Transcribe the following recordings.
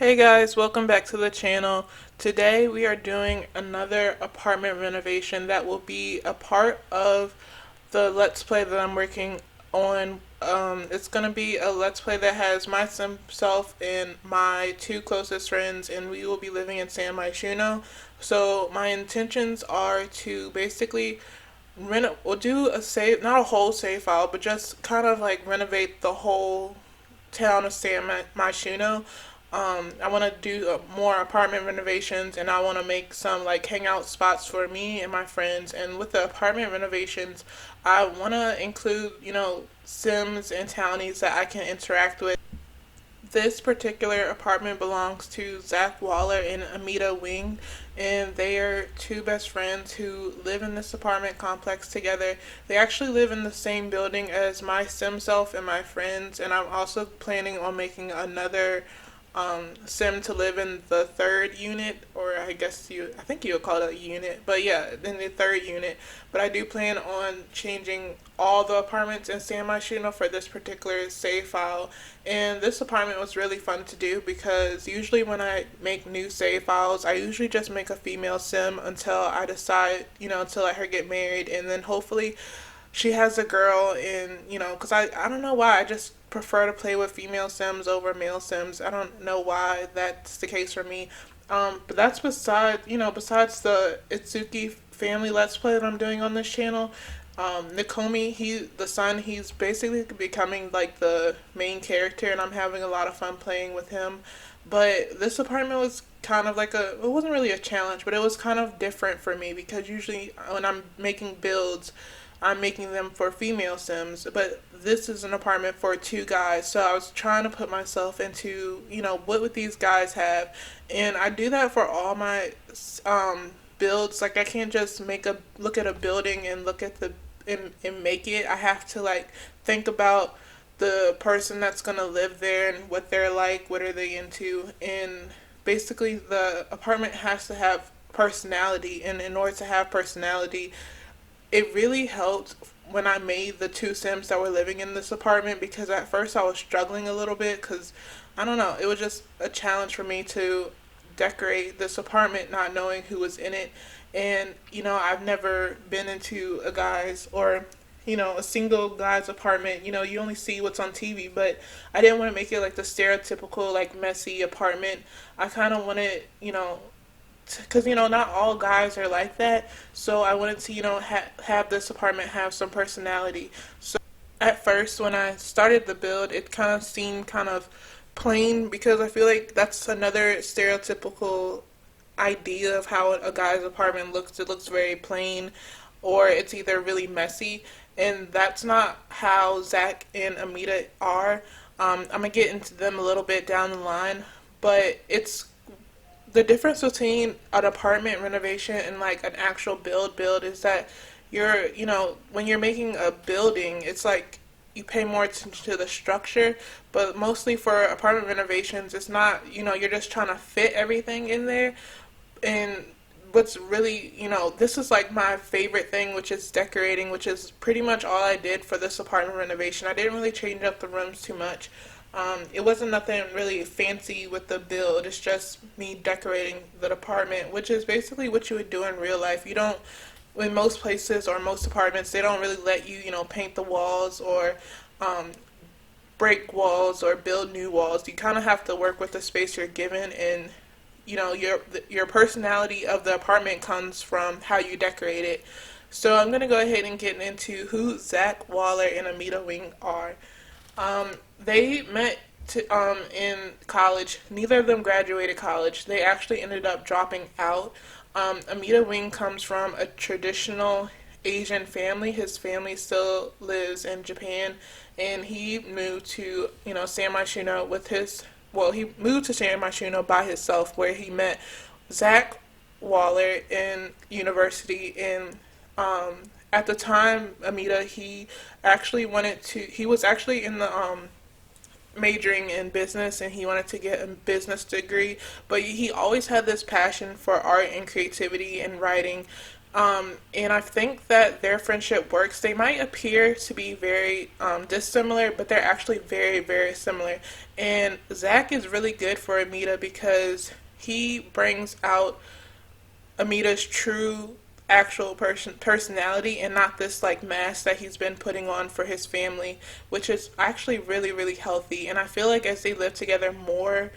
Hey guys, welcome back to the channel. Today we are doing another apartment renovation that will be a part of the Let's Play that I'm working on. It's gonna be a Let's Play that has myself and my two closest friends, and we will be living in San Myshuno. So my intentions are to basically we'll do a save, not a whole save file, but just kind of like renovate the whole town of San Myshuno. I want to do more apartment renovations, and I want to make some like hangout spots for me and my friends. And with the apartment renovations, I want to include, Sims and townies that I can interact with. This particular apartment belongs to Zach Waller and Amita Wing, and they are two best friends who live in this apartment complex together. They actually live in the same building as my sim self and my friends, and I'm also planning on making another sim to live in the third unit, or I think you would call it a unit, but yeah, in the third unit. But I do plan on changing all the apartments in San Myshuno for this particular save file. And this apartment was really fun to do because usually when I make new save files, I usually just make a female sim until I decide, to let her get married, and then hopefully she has a girl. And because I don't know why, I just prefer to play with female sims over male sims. I don't know why that's the case for me. But that's besides the Itsuki family let's play that I'm doing on this channel. Nakomi, the son, he's basically becoming like the main character, and I'm having a lot of fun playing with him. But this apartment was kind of like it wasn't really a challenge, but it was kind of different for me because usually when I'm making builds, I'm making them for female sims, but this is an apartment for two guys. So I was trying to put myself into, what would these guys have? And I do that for all my builds. Like I can't just look at a building and look at and make it. I have to like think about the person that's going to live there and what they're like, what are they into, and basically the apartment has to have personality, and in order to have personality, it really helped when I made the two Sims that were living in this apartment, because at first I was struggling a little bit because I don't know, it was just a challenge for me to decorate this apartment not knowing who was in it. And I've never been into a guy's or a single guy's apartment. You only see what's on TV, but I didn't want to make it like the stereotypical like messy apartment. I kind of wanted, because not all guys are like that, so I wanted to have this apartment have some personality. So at first when I started the build, it kind of seemed kind of plain, because I feel like that's another stereotypical idea of how a guy's apartment looks. It looks very plain, or it's either really messy, and that's not how Zach and Amita are. I'm gonna get into them a little bit down the line, but it's the difference between an apartment renovation and like an actual build is that when you're making a building, it's like you pay more attention to the structure. But mostly for apartment renovations, it's not, you're just trying to fit everything in there. And what's really, this is like my favorite thing, which is decorating, which is pretty much all I did for this apartment renovation. I didn't really change up the rooms too much. It wasn't nothing really fancy with the build. It's just me decorating the apartment, which is basically what you would do in real life. You don't, in most places or most apartments, they don't really let you, paint the walls or break walls or build new walls. You kind of have to work with the space you're given, and your personality of the apartment comes from how you decorate it. So I'm gonna go ahead and get into who Zach Waller and Amita Wing are. They met in college. Neither of them graduated college. They actually ended up dropping out. Amita Wing comes from a traditional Asian family. His family still lives in Japan, and he moved to, San Myshuno he moved to San Myshuno by himself, where he met Zach Waller in university. And at the time, Amita, he was actually in the majoring in business, and he wanted to get a business degree, but he always had this passion for art and creativity and writing. And I think that their friendship works. They might appear to be very dissimilar, but they're actually very, very similar. And Zach is really good for Amita because he brings out Amita's true actual personality and not this like mask that he's been putting on for his family, which is actually really, really healthy. And I feel like as they live together more,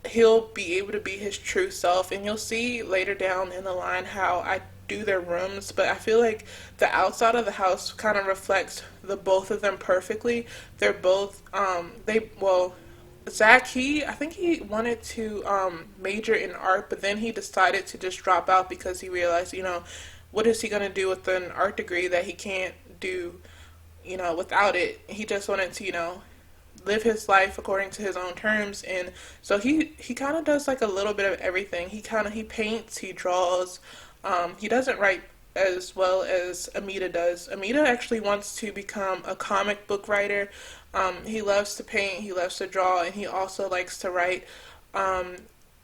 he'll be able to be his true self. And you'll see later down in the line how I do their rooms, but I feel like the outside of the house kind of reflects the both of them perfectly. They're both Zach, I think he wanted to major in art, but then he decided to just drop out because he realized, what is he going to do with an art degree that he can't do, without it. He just wanted to, live his life according to his own terms, and so he kind of does like a little bit of everything. He paints, he draws. He doesn't write as well as Amita does. Amita actually wants to become a comic book writer. He loves to paint, he loves to draw, and he also likes to write. Um,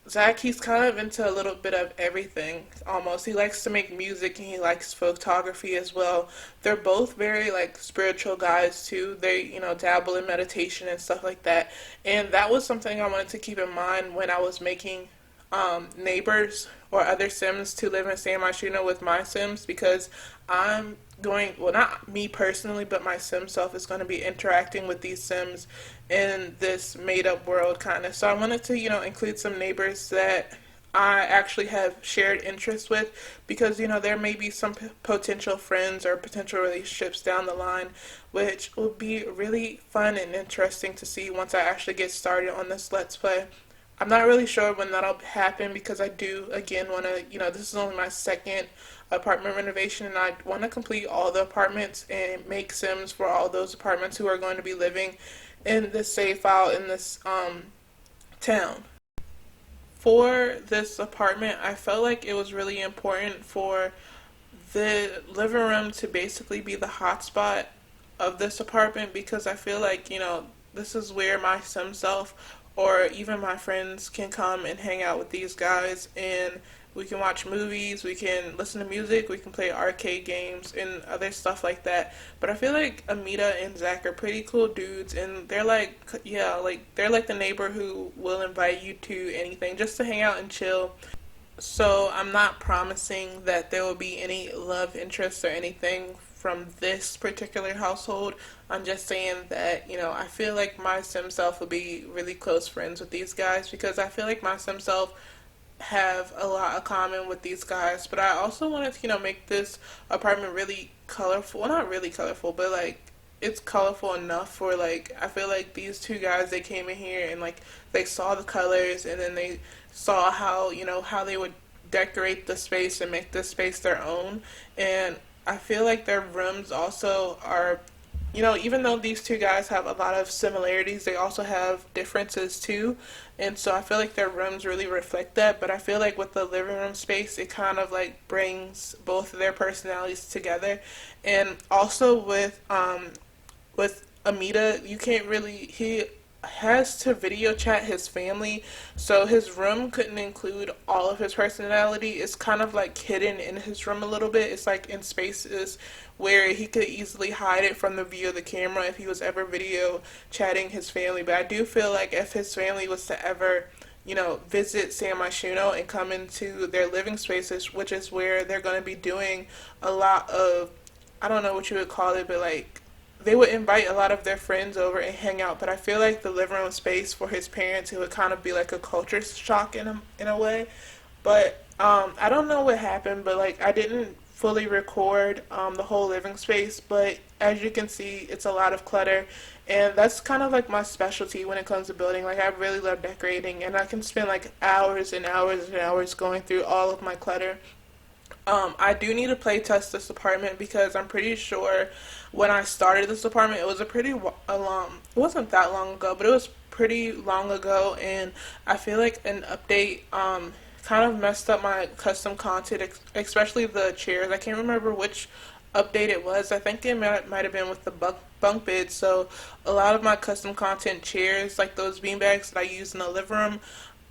Zach, he's kind of into a little bit of everything almost. He likes to make music and he likes photography as well. They're both very like spiritual guys too. They, dabble in meditation and stuff like that. And that was something I wanted to keep in mind when I was making neighbors or other Sims to live in San Myshuno with my Sims, because I'm well, not me personally, but my Sim self is going to be interacting with these Sims in this made up world kind of. So I wanted to, include some neighbors that I actually have shared interests with, because, there may be some potential friends or potential relationships down the line, which will be really fun and interesting to see once I actually get started on this Let's Play. I'm not really sure when that'll happen because I do, again, want to, this is only my second apartment renovation, and I want to complete all the apartments and make Sims for all those apartments who are going to be living in this save file in this town. For this apartment, I felt like it was really important for the living room to basically be the hotspot of this apartment, because I feel like, this is where my sim self or even my friends can come and hang out with these guys, and we can watch movies, we can listen to music, we can play arcade games and other stuff like that. But I feel like Amita and Zach are pretty cool dudes, and they're like, yeah, like they're like the neighbor who will invite you to anything just to hang out and chill. So I'm not promising that there will be any love interest or anything from this particular household. I'm just saying that, I feel like my sim self will be really close friends with these guys, because I feel like my sim self have a lot of common with these guys. But I also wanted to, make this apartment really colorful. Well, not really colorful, but like it's colorful enough for like, I feel like these two guys, they came in here and like they saw the colors, and then they saw how, how they would decorate the space and make this space their own. And I feel like their rooms also are, even though these two guys have a lot of similarities, they also have differences too. And so I feel like their rooms really reflect that. But I feel like with the living room space, it kind of like brings both of their personalities together. And also with Amita, you can't really, he has to video chat his family, so his room couldn't include all of his personality. It's kind of like hidden in his room a little bit. It's like in spaces where he could easily hide it from the view of the camera if he was ever video chatting his family. But I do feel like if his family was to ever, visit San Myshuno and come into their living spaces, which is where they're going to be doing a lot of, I don't know what you would call it, but like they would invite a lot of their friends over and hang out. But I feel like the living room space for his parents, it would kind of be like a culture shock in a way. But I don't know what happened, but like I didn't fully record the whole living space. But as you can see, it's a lot of clutter, and that's kind of like my specialty when it comes to building. Like I really love decorating, and I can spend like hours and hours and hours going through all of my clutter. I do need to play test this apartment, because I'm pretty sure when I started this apartment, it was a long, it wasn't that long ago, but it was pretty long ago, and I feel like an update kind of messed up my custom content, especially the chairs. I can't remember which update it was. I think it might have been with the bunk bed. So a lot of my custom content chairs, like those beanbags that I use in the living room,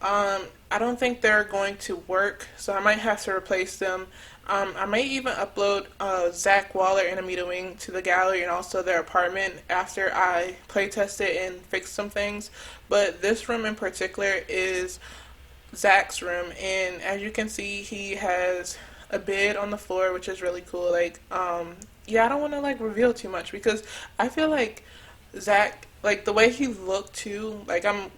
I don't think they're going to work, so I might have to replace them. I may even upload Zach Waller and Amita Wing to the gallery and also their apartment after I playtest it and fix some things. But this room in particular is Zach's room, and as you can see, he has a bed on the floor, which is really cool. Yeah, I don't want to like reveal too much because I feel like Zach, like the way he looked too,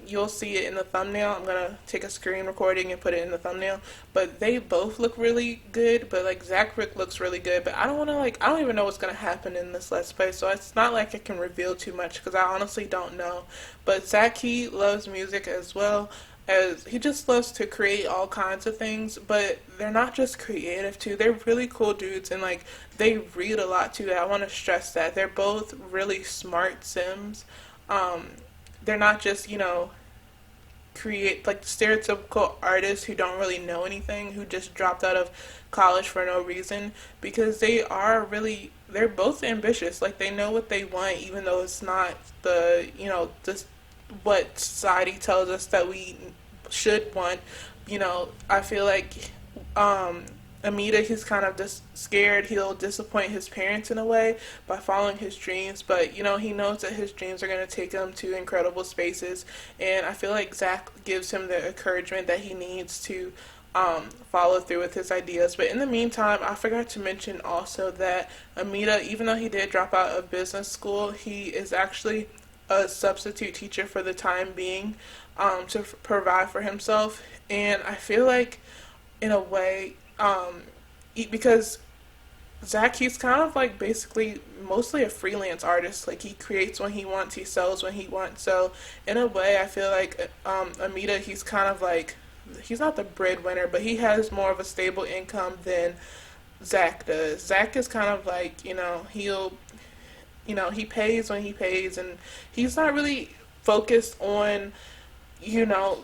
you'll see it in the thumbnail. I'm gonna take a screen recording and put it in the thumbnail. But they both look really good. But like Zach Rick looks really good. But I don't want to I don't even know what's gonna happen in this Let's Play, so it's not like I can reveal too much because I honestly don't know. But Zach, he loves music as well, as he just loves to create all kinds of things, but they're not just creative too. They're really cool dudes, and like they read a lot too. I want to stress that they're both really smart Sims. Um, they're not just, create like stereotypical artists who don't really know anything, who just dropped out of college for no reason, because they're both ambitious. Like they know what they want, even though it's not this what society tells us that we should want. I feel like um, Amita, he's kind of just scared he'll disappoint his parents in a way by following his dreams, but he knows that his dreams are going to take him to incredible spaces, and I feel like Zach gives him the encouragement that he needs to follow through with his ideas. But in the meantime, I forgot to mention also that Amita, even though he did drop out of business school, he is actually a substitute teacher for the time being, to provide for himself. And I feel like, in a way, because Zach, he's kind of like basically mostly a freelance artist. Like he creates when he wants, he sells when he wants. So in a way, I feel like Amita, he's kind of like, he's not the breadwinner, but he has more of a stable income than Zach does. Zach is kind of like, he pays when he pays, and he's not really focused on, you know,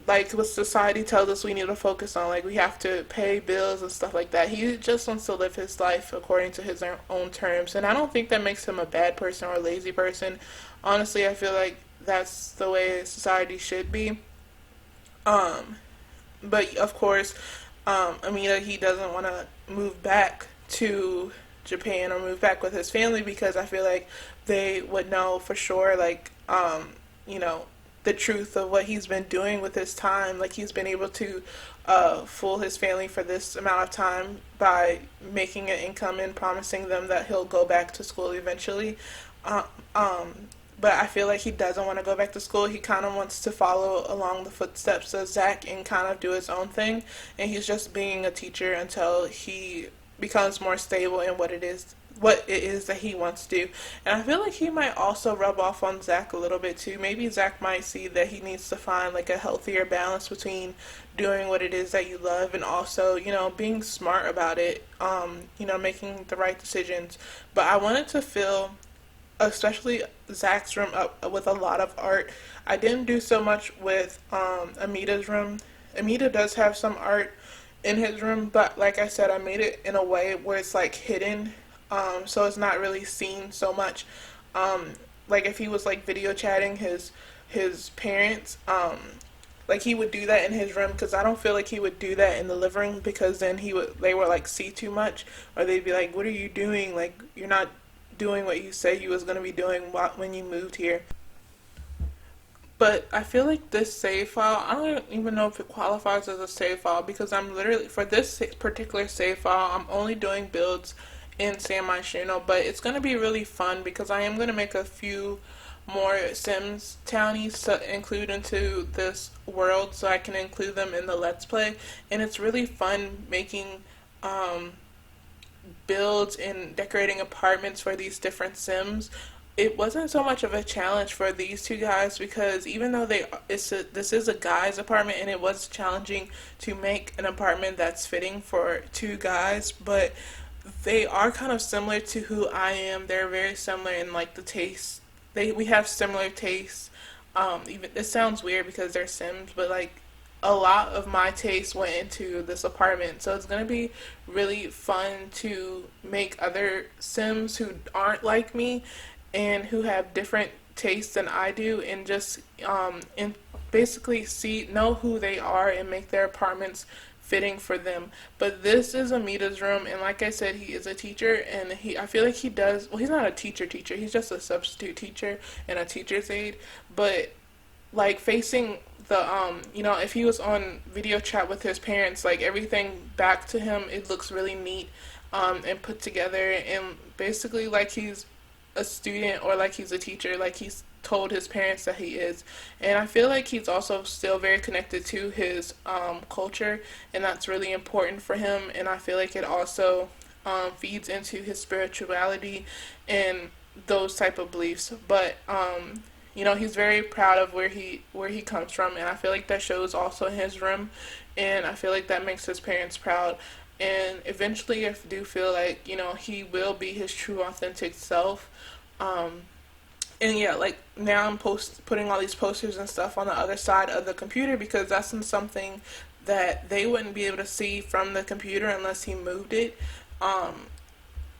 like what society tells us we need to focus on. Like we have to pay bills and stuff like that. He just wants to live his life according to his own terms, and I don't think that makes him a bad person or a lazy person. Honestly, I feel like that's the way society should be. Um, but of course, Amina, he doesn't want to move back to Japan or move back with his family because I feel like they would know for sure, you know, the truth of what he's been doing with his time. Like he's been able to fool his family for this amount of time by making an income and promising them that he'll go back to school eventually. Uh, um, but I feel like he doesn't want to go back to school. He kind of wants to follow along the footsteps of Zach and kind of do his own thing. And he's just being a teacher until he becomes more stable in what it is that he wants to do. And I feel like he might also rub off on Zach a little bit too. Maybe Zach might see that he needs to find like a healthier balance between doing what it is that you love and also, being smart about it, making the right decisions. But I wanted to fill especially Zach's room up with a lot of art. I didn't do so much with Amita's room. Amita does have some art in his room, but like I said, I made it in a way where it's like hidden, so it's not really seen so much. Like if he was like video chatting his parents, like he would do that in his room because I don't feel like he would do that in the living room because then they would like see too much, or they'd be like, "What are you doing? Like you're not doing what you said you was gonna be doing when you moved here." But I feel like this save file, I don't even know if it qualifies as a save file because I'm literally, for this particular save file, I'm only doing builds in San Myshuno, but it's going to be really fun because I am going to make a few more Sims townies to include into this world so I can include them in the Let's Play. And it's really fun making builds and decorating apartments for these different Sims. It wasn't so much of a challenge for these two guys because even though this is a guy's apartment and it was challenging to make an apartment that's fitting for two guys, but they are kind of similar to who I am. They're very similar in like the taste. We have similar tastes. Even it sounds weird because they're Sims, but like a lot of my taste went into this apartment. So it's gonna be really fun to make other Sims who aren't like me and who have different tastes than I do, and just basically know who they are and make their apartments fitting for them. But this is Amita's room, and like I said, he is a teacher, and I feel like he does, well, he's not a teacher, he's just a substitute teacher and a teacher's aide, but like facing the if he was on video chat with his parents, like everything back to him, it looks really neat and put together, and basically like he's a student or like he's a teacher, like he's told his parents that he is. And I feel like he's also still very connected to his culture, and that's really important for him. And I feel like it also feeds into his spirituality and those type of beliefs. But he's very proud of where he comes from, and I feel like that shows also in his room, and I feel like that makes his parents proud. And eventually, I do feel like he will be his true, authentic self. Um, and yeah, like now I'm putting all these posters and stuff on the other side of the computer because that's something that they wouldn't be able to see from the computer unless he moved it. Um,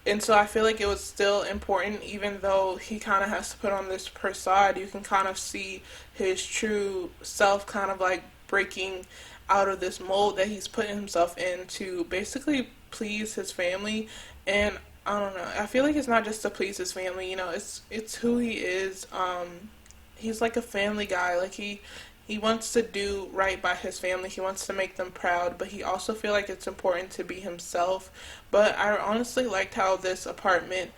and so I feel like it was still important, even though he kind of has to put on this facade. You can kind of see his true self, kind of like breaking out of this mold that he's putting himself in to basically please his family. And I don't know. I feel like it's not just to please his family. It's who he is. He's like a family guy. Like he wants to do right by his family. He wants to make them proud, but he also feel like it's important to be himself. But I honestly liked how this apartment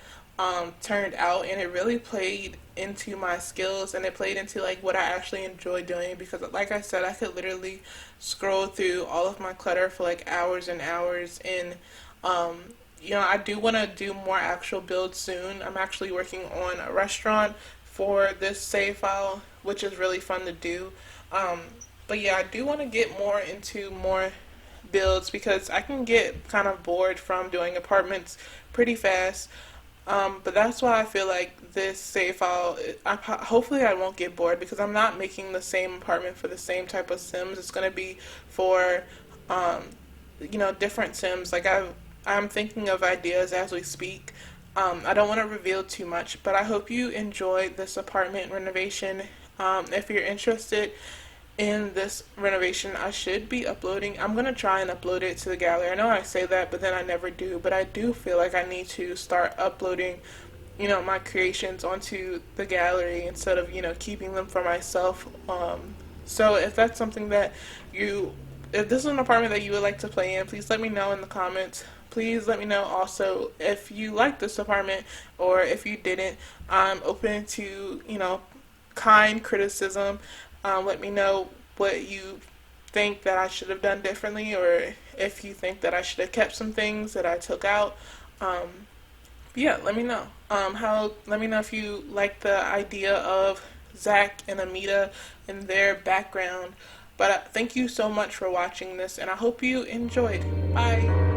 turned out, and it really played into my skills, and it played into like what I actually enjoy doing, because like I said, I could literally scroll through all of my clutter for like hours and hours. And I do want to do more actual builds soon. I'm actually working on a restaurant for this save file, which is really fun to do. Um, but yeah, I do want to get more into more builds because I can get kind of bored from doing apartments pretty fast. But that's why I feel like this save file, hopefully I won't get bored because I'm not making the same apartment for the same type of Sims. It's going to be for, um, different Sims. Like I'm thinking of ideas as we speak. I don't want to reveal too much, but I hope you enjoyed this apartment renovation. If you're interested in this renovation, I should be uploading. I'm gonna try and upload it to the gallery. I know I say that, but then I never do. But I do feel like I need to start uploading, my creations onto the gallery instead of, keeping them for myself. So if that's something that if this is an apartment that you would like to play in, please let me know in the comments. Please let me know also if you liked this apartment or if you didn't. I'm open to, kind criticism. Let me know what you think that I should have done differently, or if you think that I should have kept some things that I took out. Yeah, let me know. Let me know if you like the idea of Zach and Amita and their background. But thank you so much for watching this, and I hope you enjoyed. Bye.